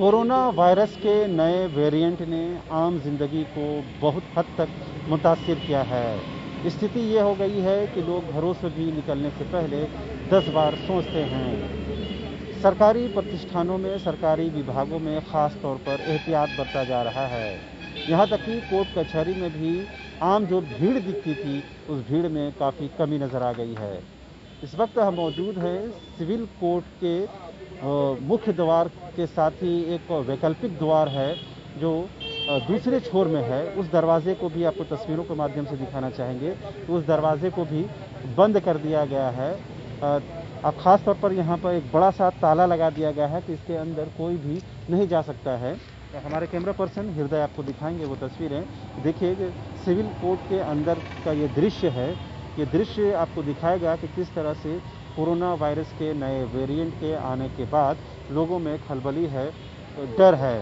Corona virus के नए variant ने आम जिंदगी को बहुत हद तक मुतासिर किया है। स्थिति ये हो गई है कि लोग घरों से भी निकलने से पहले 10 बार सोचते हैं। सरकारी प्रतिष्ठानों में, सरकारी विभागों में खास तौर पर एहतियात बरता जा रहा है। यहाँ तक कि कोर्ट कचहरी में भी आम जो भीड़ दिखती थी, उस भीड़ में काफ़ी कमी नज़र आ गई है। इस वक्त हम मौजूद हैं सिविल कोर्ट के मुख्य द्वार के साथ ही एक वैकल्पिक द्वार है जो दूसरे छोर में है। उस दरवाजे को भी आपको तस्वीरों के माध्यम से दिखाना चाहेंगे। तो उस दरवाजे को भी बंद कर दिया गया है। अब ख़ास तौर पर यहाँ पर एक बड़ा सा ताला लगा दिया गया है कि इसके अंदर कोई भी नहीं जा सकता है। तो हमारे कैमरा पर्सन हृदय आपको दिखाएंगे वो तस्वीरें। देखिए, सिविल कोर्ट के अंदर का ये दृश्य है। ये दृश्य आपको दिखाएगा कि किस तरह से कोरोना वायरस के नए वेरिएंट के आने के बाद लोगों में खलबली है, डर है।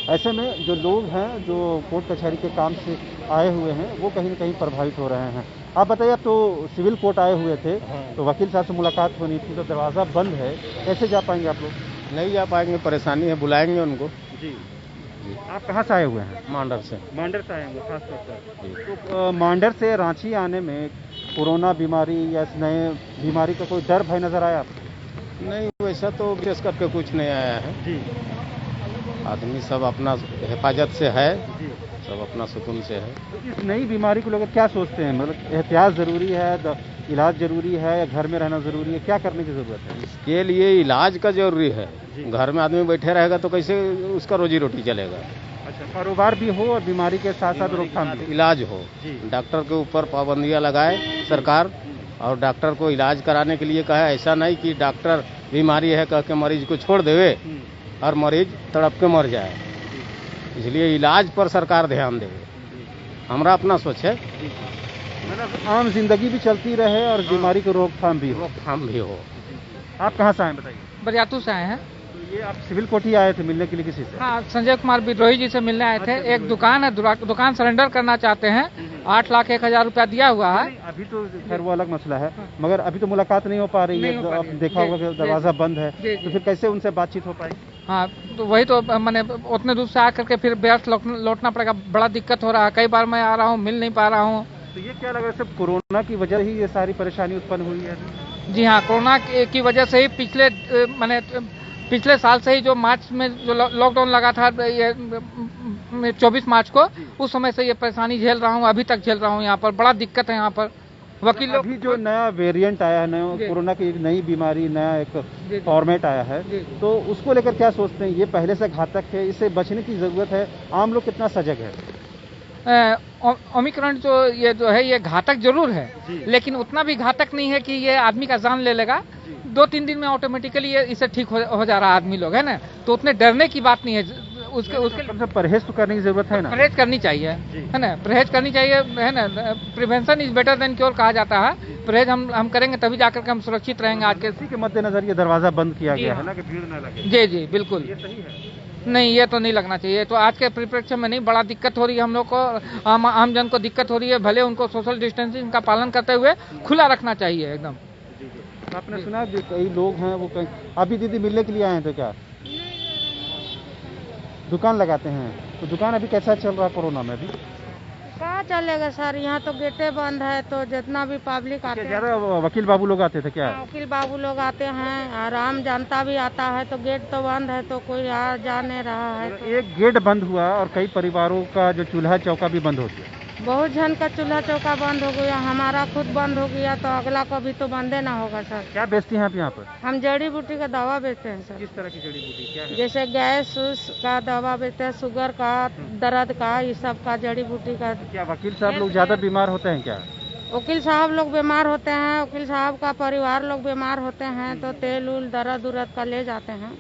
ऐसे में जो लोग हैं जो कोर्ट कचहरी के काम से आए हुए हैं वो कहीं न कहीं प्रभावित हो रहे हैं। आप बताइए, आप तो सिविल कोर्ट आए हुए थे, तो वकील साहब से मुलाकात होनी थी, तो दरवाज़ा बंद है, कैसे जा पाएंगे आप लोग? नहीं जा पाएंगे, परेशानी है, बुलाएंगे उनको। जी, आप कहाँ से आए हुए हैं? मांडर से। मांडर से आए हुए खास तौर पर। तो मांडर से रांची आने में कोरोना बीमारी या इस नए बीमारी का कोई डर भय नजर आया आपको? नहीं, वैसा तो विशेष करके कुछ नहीं आया है जी। आदमी सब अपना हिफाजत से है जी। सब अपना सुकून से है। तो इस नई बीमारी को लेकर क्या सोचते हैं? मतलब एहतियात ज़रूरी है, इलाज ज़रूरी है या घर में रहना ज़रूरी है? क्या करने की ज़रूरत है? इसके लिए इलाज का जरूरी है। घर में आदमी बैठे रहेगा तो कैसे उसका रोजी रोटी चलेगा? अच्छा, कारोबार भी हो और बीमारी के साथ साथ रोकथाम भी। इलाज हो। जी। डॉक्टर के ऊपर पाबंदियां लगाए सरकार, और डॉक्टर को इलाज कराने के लिए कहे। ऐसा नहीं कि डॉक्टर बीमारी है कह के मरीज को छोड़ देवे और मरीज तड़प के मर जाए। इसलिए इलाज पर सरकार ध्यान देवे, हमारा अपना सोच है। मतलब आम जिंदगी भी चलती रहे और बीमारी को रोकथाम भी हो। आप कहाँ से आए बताइए? बरियातू से आए हैं। तो ये आप सिविल कोर्ट ही आए थे मिलने के लिए किसी से? हाँ, संजय कुमार विद्रोही जी से मिलने आए थे। एक दुकान है, दुकान सरेंडर करना चाहते हैं। 8,01,000 रुपया दिया हुआ है। अभी तो खैर वो अलग मसला है, मगर अभी तो मुलाकात नहीं हो पा रही है। आप देखा होगा कि दरवाजा बंद है, तो फिर कैसे उनसे बातचीत हो पाएगी? हाँ, तो वही तो मैंने उतने दूर से आकर के फिर व्यस्त लौटना पड़ेगा। बड़ा दिक्कत हो रहा है, कई बार मैं आ रहा हूँ, मिल नहीं पा रहा हूँ। तो ये क्या लग रहा है, सिर्फ कोरोना की वजह ही ये सारी परेशानी उत्पन्न हुई है? जी हाँ, कोरोना की वजह से ही पिछले साल से ही जो मार्च में जो लॉकडाउन लगा था, ये 24 मार्च को, उस समय से ये परेशानी झेल रहा हूँ, अभी तक झेल रहा हूँ। यहाँ पर बड़ा दिक्कत है। यहाँ पर वकील लोग, अभी जो नया वेरिएंट आया है, नया कोरोना की एक नई बीमारी, नया एक फॉर्मेट आया है, तो उसको लेकर क्या सोचते हैं? ये पहले से घातक है, इससे बचने की जरूरत है। आम लोग कितना सजग है? ओमिक्रॉन जो है ये घातक जरूर है, लेकिन उतना भी घातक नहीं है कि ये आदमी का जान ले लेगा। 2-3 दिन में ऑटोमेटिकली इसे ठीक हो जा रहा है आदमी लोग, है ना। तो उतने डरने की बात नहीं है। उसके परहेज तो करने की जरूरत है ना? परहेज करनी चाहिए, है ना। परहेज करनी चाहिए, है ना। Prevention is better than cure कहा जाता है। परहेज हम करेंगे तभी जाकर के हम सुरक्षित रहेंगे। आज के मद्देनजर ये दरवाजा बंद किया गया है ना, कि भीड़ न लगे। जी, बिल्कुल। ये सही है? नहीं, ये तो नहीं लगना चाहिए। तो आज के परिप्रेक्ष्य में नहीं, बड़ा दिक्कत हो रही है हम लोग को, आम जन को दिक्कत हो रही है। भले उनको सोशल डिस्टेंसिंग का पालन करते हुए खुला रखना चाहिए एकदम। आपने सुना कि कई लोग हैं वो अभी दीदी मिलने के लिए आए हैं, तो क्या दुकान लगाते हैं? तो दुकान अभी कैसा चल रहा है कोरोना में? अभी क्या चलेगा सर, यहाँ तो गेटे बंद है, तो जितना भी पब्लिक आते हैं। ज्यादा वकील बाबू लोग आते थे क्या? वकील बाबू लोग आते हैं और आम जनता भी आता है, तो गेट तो बंद है, तो कोई आ जा नहीं रहा है। तो एक गेट बंद हुआ और कई परिवारों का जो चूल्हा चौका भी बंद हो गया। बहुत जन का चूल्हा चौका बंद हो गया, हमारा खुद बंद हो गया, तो अगला को भी तो बंदे ना होगा सर। क्या बेचती हैं आप यहाँ पर? हम जड़ी बूटी का दवा बेचते हैं सर। किस तरह की जड़ी बूटी क्या है? जैसे गैस का दवा बेचते हैं, शुगर का, दर्द का, ये सब का जड़ी बूटी का। क्या वकील साहब लोग ज्यादा बीमार होते हैं क्या? वकील साहब लोग बीमार होते हैं, वकील साहब का परिवार लोग बीमार होते हैं, तो तेल उल दर्द उरद का ले जाते हैं।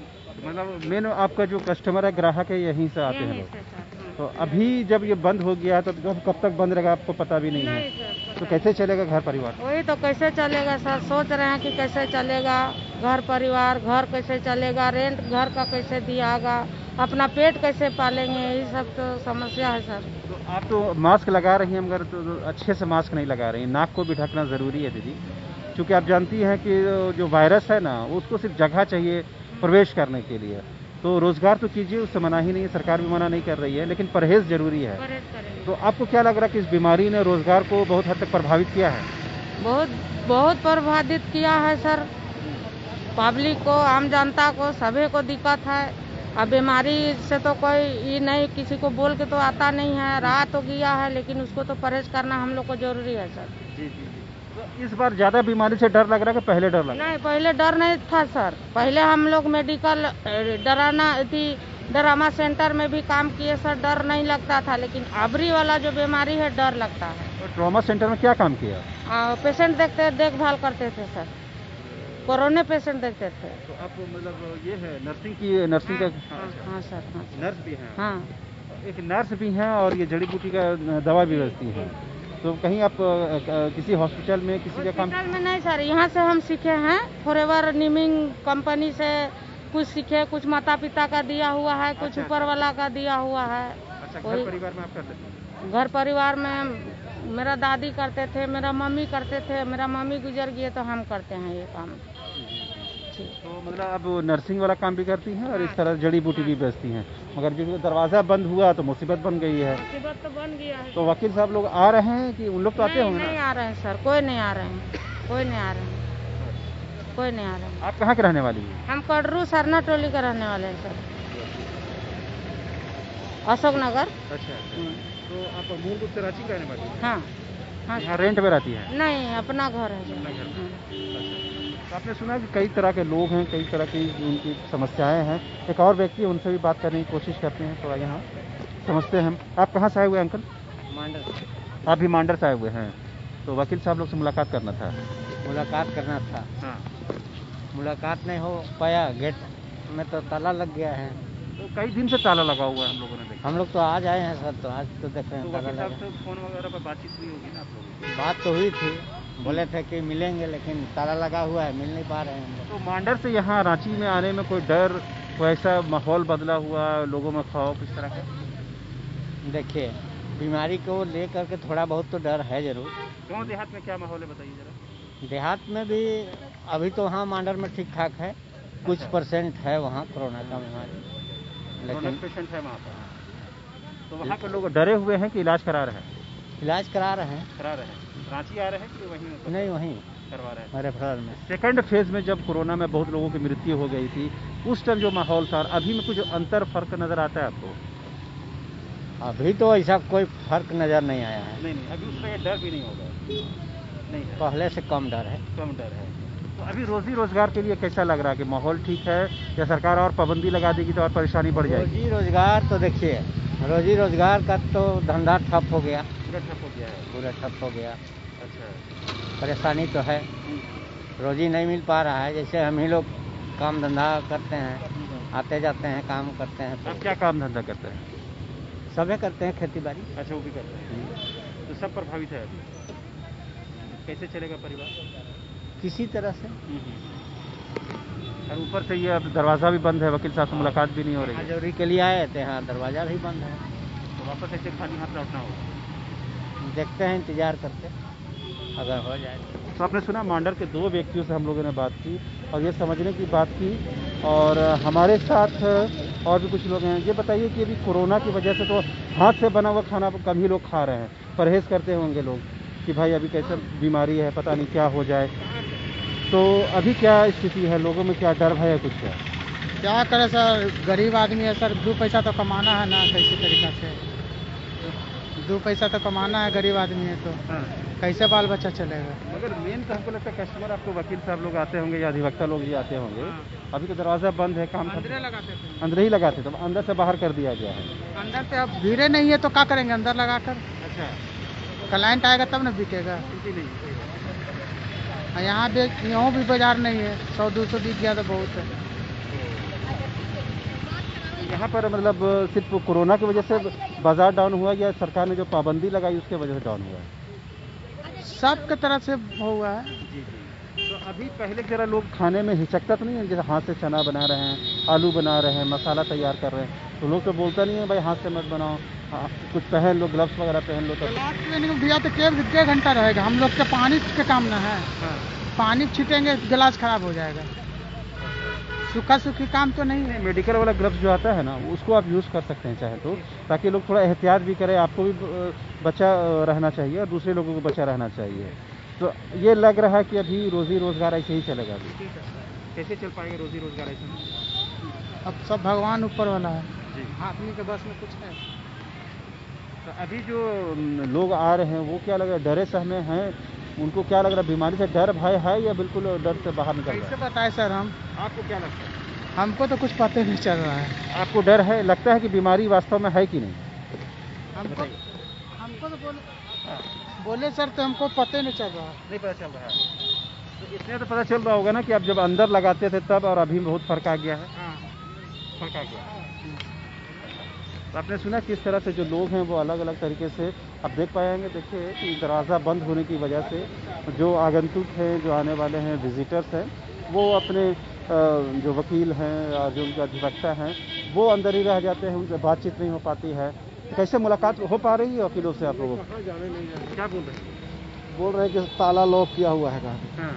मतलब मेन आपका जो कस्टमर है, ग्राहक है, यहीं से आते हैं लोग। तो अभी जब ये बंद हो गया तो कब तक बंद रहेगा आपको पता भी नहीं है। तो कैसे चलेगा घर परिवार? वही तो कैसे चलेगा सर, सोच रहे हैं कि कैसे चलेगा घर परिवार, घर कैसे चलेगा, रेंट घर का कैसे दियागा, अपना पेट कैसे पालेंगे, यही सब तो समस्या है सर। तो आप तो मास्क लगा रही हैं, मगर तो अच्छे से मास्क नहीं लगा रही हैं। नाक को भी ढकना ज़रूरी है दीदी, क्योंकि आप जानती हैं कि जो वायरस है ना, उसको सिर्फ जगह चाहिए प्रवेश करने के लिए। तो रोजगार तो कीजिए, उससे मना ही नहीं है, सरकार भी मना नहीं कर रही है, लेकिन परहेज जरूरी है। परहेज करेंगे। तो आपको क्या लग रहा है कि इस बीमारी ने रोजगार को बहुत हद तक प्रभावित किया है? बहुत बहुत प्रभावित किया है सर। पब्लिक को, आम जनता को, सभी को दिक्कत है। अब बीमारी से तो कोई ये नहीं, किसी को बोल के तो आता नहीं है, राह तो गया है, लेकिन उसको तो परहेज करना हम लोग को जरूरी है सर। जी जी। तो इस बार ज्यादा बीमारी से डर लग रहा है कि पहले डर लग रहा नहीं, पहले डर नहीं था सर। पहले हम लोग मेडिकल ड्रामा सेंटर में भी काम किए सर, डर नहीं लगता था, लेकिन अबरी वाला जो बीमारी है डर लगता है। तो ट्रॉमा सेंटर में क्या काम किया? पेशेंट देखभाल करते थे सर, कोरोना पेशेंट देखते थे। तो आप मतलब ये है नर्सिंग का? हाँ सर, हाँ नर्स भी हैं? हाँ। एक नर्स भी हैं और ये जड़ी बूटी का दवा भी बेचती हैं। तो कहीं आप किसी हॉस्पिटल में किसी का काम? हॉस्पिटल में नहीं सर, यहाँ से हम सीखे हैं, फॉरएवर नीमिंग कंपनी से कुछ सीखे, कुछ माता पिता का दिया हुआ है, कुछ ऊपर वाला का दिया हुआ है। अच्छा, घर परिवार में आप कर लेते हैं? घर परिवार में मेरा दादी करते थे, मेरा मम्मी करते थे, मेरा मम्मी गुजर गई तो हम करते हैं ये काम। तो मतलब अब नर्सिंग वाला काम भी करती हैं और इस तरह जड़ी बूटी भी बेचती हैं, मगर जो दरवाजा बंद हुआ तो मुसीबत बन गई है। मुसीबत तो बन गया है। तो वकील साहब लोग आ रहे हैं कि उन लोग तो आते होंगे ना? नहीं आ रहे हैं सर, कोई नहीं आ रहे हैं, कोई नहीं आ रहे हैं, कोई नहीं आ रहे हैं। आप कहाँ के रहने वाली हैं? हम कड़रू सरना टोली का रहने वाले हैं सर, अशोक नगर। अच्छा, तो आप मूल रूप से रांची के रहने वाली हैं? हाँ हाँ। यहाँ रेंट में रहती है? नहीं, अपना घर है सर। तो आपने सुना कि कई तरह के लोग हैं, कई तरह की उनकी समस्याएं हैं। एक और व्यक्ति है, उनसे भी बात करने की कोशिश करते हैं, थोड़ा यहाँ समझते हैं। आप कहाँ से आए हुए अंकल? मांडर। आप भी मांडर से आए हुए हैं? तो वकील साहब लोग से मुलाकात करना था। मुलाकात करना था। हाँ। मुलाकात नहीं हो पाया, गेट में तो ताला लग गया है। तो कई दिन से ताला लगा हुआ है, हम लोगों ने देखा। हम लोग तो आज आए हैं सर, तो आज तो देख रहे हैं ताला वकील साहब लगा। से फोन वगैरह पर बातचीत हुई होगी ना आप लोगों की? बात तो हुई थी, बोले थे कि मिलेंगे, लेकिन ताला लगा हुआ है, मिल नहीं पा रहे हैं हम लोग। तो मांडर से यहाँ रांची में आने में कोई डर, कोई ऐसा माहौल बदला हुआ, लोगों में खौफ इस तरह का? देखिए, बीमारी को लेकर के थोड़ा बहुत तो डर है जरूर। गाँव देहात में क्या माहौल है बताइए जरा। देहात में भी अभी तो वहाँ मांडर में ठीक ठाक है, कुछ परसेंट है वहाँ कोरोना का बीमारी, लेकिन पेशेंट है वहाँ पर। तो वहाँ के लोग डरे हुए हैं कि इलाज करा रहे हैं? इलाज करा रहे हैं। रांची आ रहे हैं कि वहीं नहीं, वहीं करवा रहे हैं? हमारे फरार में। सेकंड फेज में जब कोरोना में बहुत लोगों की मृत्यु हो गई थी, उस टाइम जो माहौल था, अभी में कुछ अंतर फर्क नजर आता है आपको? अभी तो ऐसा कोई फर्क नजर नहीं आया है। नहीं, अभी उस पर डर भी नहीं होगा? नहीं है। पहले से कम डर है। कम डर है। तो अभी रोजी रोजगार के लिए कैसा लग रहा है कि माहौल ठीक है, या सरकार और पाबंदी लगा देगी तो और परेशानी बढ़ जाएगी? रोजी रोजगार तो देखिए, रोजी रोजगार का तो धंधा ठप हो गया, पूरा ठप हो गया है। पूरा ठप हो गया। अच्छा। परेशानी तो है, रोजी नहीं मिल पा रहा है। जैसे हम ही लोग काम धंधा करते हैं, आते जाते हैं, काम करते हैं। आप क्या काम धंधा करते हैं? सभी करते हैं, खेती बाड़ी। अच्छा, वो भी करते हैं। तो सब प्रभावित है अभी। कैसे चलेगा परिवार? किसी तरह से। और ऊपर से ये अब दरवाज़ा भी बंद है, वकील साहब से मुलाकात भी नहीं हो रही है। हाजिरी के लिए आए थे, हाँ दरवाजा भी बंद है। तो वापस ऐसे खाली हाथ लौटना होगा? देखते हैं, इंतजार करते, अगर हो जाए। तो आपने सुना, मांडर के 2 व्यक्तियों से हम लोगों ने बात की और ये समझने की बात की। और हमारे साथ और भी कुछ लोग हैं। ये बताइए कि अभी कोरोना की वजह से तो हाथ से बना हुआ खाना कम ही लोग खा रहे हैं, परहेज करते होंगे लोग कि भाई अभी कैसे बीमारी है, पता नहीं क्या हो जाए। तो अभी क्या स्थिति है, लोगों में क्या डर भय है कुछ? क्या करे सर, गरीब आदमी है सर, 2 पैसा तो कमाना है ना, कैसे तरीका से 2 पैसा तो कमाना है, गरीब आदमी है तो कैसे बाल बच्चा चलेगा। मगर मेन तो हमको लगता है कस्टमर आपको वकील साहब लोग आते होंगे या अधिवक्ता लोग भी आते होंगे। अभी तो दरवाजा बंद है, काम अंदर लगाते थे, अंदर ही लगाते, तो अंदर से बाहर कर दिया गया है। अंदर से अब भीड़े नहीं है तो क्या करेंगे, अंदर लगाकर। अच्छा, क्लाइंट आएगा तब ना बिकेगा। यहाँ भी बाजार नहीं है, 100-200 बिक गया तो बहुत है। यहाँ पर मतलब सिर्फ कोरोना की वजह से बाजार डाउन हुआ या सरकार ने जो पाबंदी लगाई उसके वजह से डाउन हुआ है? सबके तरफ से हुआ है। जी जी। तो अभी पहले की तरह लोग खाने में हिचकता तो नहीं है? जैसे हाथ से चना बना रहे हैं, आलू बना रहे हैं, मसाला तैयार कर रहे हैं, तो लोग तो बोलता नहीं है भाई हाथ से मत बनाओ, कुछ पहन लो, ग्लव्स वगैरह पहन लो। तो भैया तो 1 घंटा रहेगा, हम लोग के पानी के काम ना है। पानी छीटेंगे गिलास खराब हो जाएगा। सूखा सूखी काम तो नहीं है। मेडिकल वाला ग्लव्स जो आता है ना, उसको आप यूज़ कर सकते हैं चाहे तो, ताकि लोग थोड़ा एहतियात भी करें। आपको भी बचा रहना चाहिए और दूसरे लोगों को बचा रहना चाहिए। तो ये लग रहा है कि अभी रोजी रोजगार ऐसे ही चलेगा। कैसे चल पाएंगे रोजी रोजगार ऐसे? अब सब भगवान ऊपर वाला है जी। आदमी के बस में कुछ है। तो अभी जो लोग आ रहे हैं वो क्या लग रहा है, डरे सहमे हैं? उनको क्या लग रहा है, बीमारी से डर भय है या बिल्कुल डर से बाहर निकल रहा कैसे है? बताएं सर हम? आपको क्या लगता है? हमको तो कुछ पता ही नहीं चल रहा है। आपको डर है, लगता है कि बीमारी वास्तव में है कि नहीं? हमको तो बोले सर, तो हमको पता ही नहीं चल रहा। नहीं पता चल रहा है। तो इसलिए तो पता चल रहा होगा ना कि आप जब अंदर लगाते थे तब और अभी बहुत फर्क आ गया है। हाँ। फर्क आ गया। तो आपने सुना किस तरह से जो लोग हैं वो अलग अलग तरीके से आप देख पाएंगे। देखिए कि दरवाज़ा बंद होने की वजह से जो आगंतुक हैं, जो आने वाले हैं, विजिटर्स हैं, वो अपने जो वकील हैं और जो उनके अधिवक्ता हैं वो अंदर ही रह जाते हैं, उनसे बातचीत नहीं हो पाती है। तो कैसे मुलाकात हो पा रही है वकीलों से आप लोगों को? क्या बोल रहे हैं? बोल रहे हैं कि ताला लॉक किया हुआ है, कहा हाँ।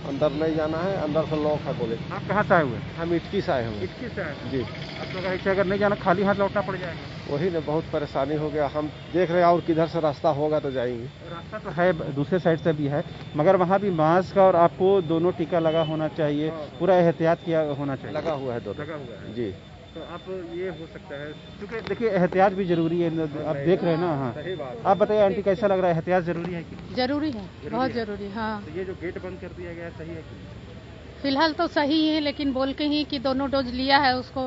अंदर नहीं जाना है, अंदर से लॉक है बोले। आप कहाँ से आए हुए? हम इटकी से आए हुए। इटकी से आए जी। आप लोग ऐसे अगर नहीं जाना, खाली हाथ लौटना पड़ जाएगा। वही ने बहुत परेशानी हो गया। हम देख रहे हैं और किधर से रास्ता होगा तो जाएंगे। रास्ता तो है, दूसरे साइड से भी है, मगर वहाँ भी मास्क और आपको दोनों टीका लगा होना चाहिए, पूरा एहतियात किया होना चाहिए। लगा हुआ है दोनों। लगा हुआ है जी। तो आप ये हो सकता है, क्योंकि देखिए एहतियात भी जरूरी है। आप देख रहे हैं ना। हाँ, सही बात। आप बताइए आंटी, कैसा लग रहा है? एहतियात जरूरी है कि? जरूरी है, बहुत जरूरी। हाँ, तो ये जो गेट बंद कर दिया गया है सही है कि? फिलहाल तो सही है, लेकिन बोल के ही कि दोनों डोज लिया है उसको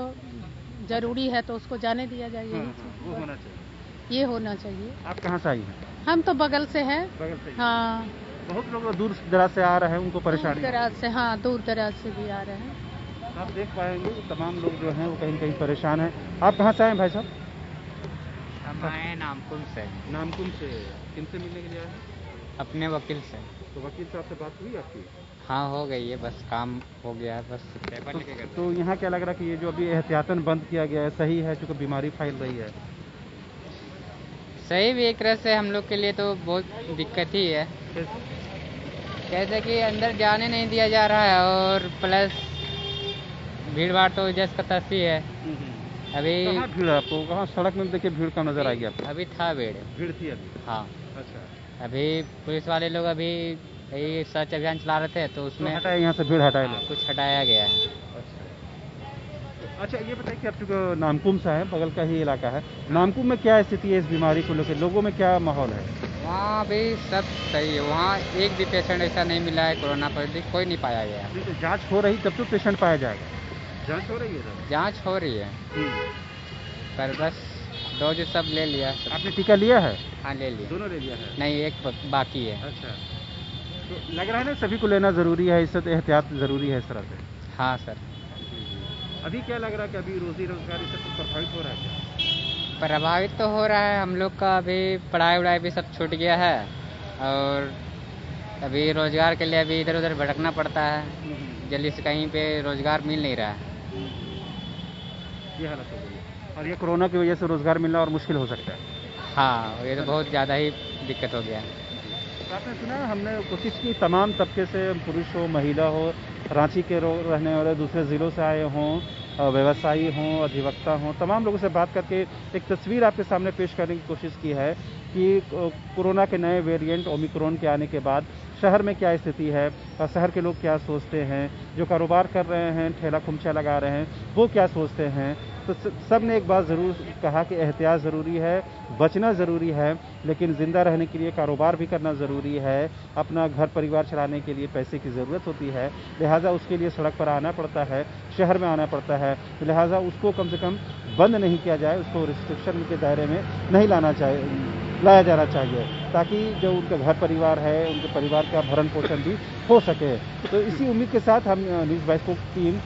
जरूरी है तो उसको जाने दिया जाए। यही वो होना चाहिए। ये होना चाहिए। आप कहाँ से आई हैं? हम तो बगल से हैं। बगल से? हाँ, बहुत लोग दूर दराज से आ रहे हैं, उनको परेशानी दूर दराज से। हाँ, दूर दराज से भी आ रहे हैं। आप देख पाएंगे तमाम लोग जो हैं वो कहीं न कहीं परेशान हैं। आप कहाँ से आए हैं भाई साहब? हम आए नामकुम से। नामकुम से। किनसे मिलने के लिए आए हैं? अपने वकील से। तो वकील साहब से बात हुई आपकी? हाँ, हो गई है, बस काम हो गया है, बस पेपर लेके गए। तो यहाँ क्या लग रहा है कि ये जो अभी एहतियातन बंद किया गया है सही है, क्योंकि बीमारी फैल रही है? सही भी एक तरह से हम लोग के लिए तो बहुत दिक्कत ही है। कैसे कि अंदर जाने नहीं दिया जा रहा है और प्लस भीड़ भाड़ तो जैसे तसी है। अभी कहाँ भीड़ है आपको? कहाँ सड़क में देखिए भीड़ कम नजर आएगी आपको? अभी था भीड़। भीड़ थी अभी? हाँ, अच्छा। अभी पुलिस वाले लोग अभी यही सर्च अभियान चला रहे थे तो उसमें हटाए, यहाँ से भीड़ हटाए लोग? कुछ हटाया गया है। अच्छा, ये बताइए कि आप चूँकि नामकुम से है, बगल का ही इलाका है, नामकुम में क्या स्थिति है इस बीमारी को लेकर? लोगों में क्या माहौल है? वहाँ भी सब सही है। वहाँ एक भी पेशेंट ऐसा नहीं मिला है कोरोना पॉजिटिव, कोई नहीं पाया गया। नहीं, तो जांच हो रही तब तो पेशेंट पाया जाएगा। जांच हो रही है सर? जांच हो रही है पर बस डोज सब ले लिया। आपने टीका लिया है? हाँ, ले लिया। दोनों ले लिया है? नहीं, एक बाकी है। अच्छा, तो लग रहा है ना सभी को लेना जरूरी है, इससे तो एहतियात जरूरी है इस तरह से। हाँ सर। अभी क्या लग रहा है कि अभी रोजी रोजगार इससे कुछ प्रभावित हो रहा है क्या? प्रभावित तो हो रहा है। हम लोग का अभी पढ़ाई वढ़ाई भी सब छूट गया है और अभी रोजगार के लिए अभी इधर उधर भटकना पड़ता है। जल्दी से कहीं पे रोजगार मिल नहीं रहा है। ये हालत हो गई है और ये कोरोना की वजह से रोजगार मिलना और मुश्किल हो सकता है। हाँ, ये तो बहुत ज़्यादा ही दिक्कत हो गया। तो आपने सुना, हमने कोशिश की तमाम तबके से, पुरुष हो, महिला हो, रांची के रहने वाले, दूसरे ज़िलों से आए हों, व्यवसायी हों, अधिवक्ता हों, तमाम लोगों से बात करके एक तस्वीर आपके सामने पेश करने की कोशिश की है कि कोरोना के नए वेरिएंट ओमिक्रॉन के आने के बाद शहर में क्या स्थिति है और शहर के लोग क्या सोचते हैं, जो कारोबार कर रहे हैं, ठेला खुमचा लगा रहे हैं, वो क्या सोचते हैं। तो सब ने एक बात ज़रूर कहा कि एहतियात ज़रूरी है, बचना ज़रूरी है, लेकिन ज़िंदा रहने के लिए कारोबार भी करना ज़रूरी है। अपना घर परिवार चलाने के लिए पैसे की ज़रूरत होती है, लिहाजा उसके लिए सड़क पर आना पड़ता है, शहर में आना पड़ता है। लिहाजा उसको कम से कम बंद नहीं किया जाए, उसको रिस्ट्रिक्शन के दायरे में नहीं लाया जाना चाहिए, ताकि जो उनका घर परिवार है, उनके परिवार का भरण पोषण भी हो सके। तो इसी उम्मीद के साथ हम न्यूज़ 22 टीम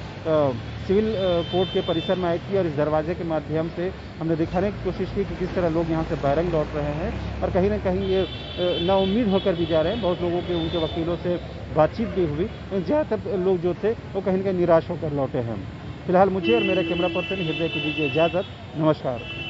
सिविल कोर्ट के परिसर में आई थी और इस दरवाजे के माध्यम से हमने दिखाने की कोशिश की कि किस तरह लोग यहाँ से बैरंग लौट रहे हैं और कहीं ना कहीं ये नाउम्मीद होकर भी जा रहे हैं। बहुत लोगों के, उनके वकीलों से बातचीत भी हुई, ज़्यादातर लोग जो थे वो कहीं ना कहीं निराश होकर लौटे हैं। फिलहाल मुझे और मेरे कैमरा पर्सन हृदय को दीजिए इजाज़त। नमस्कार।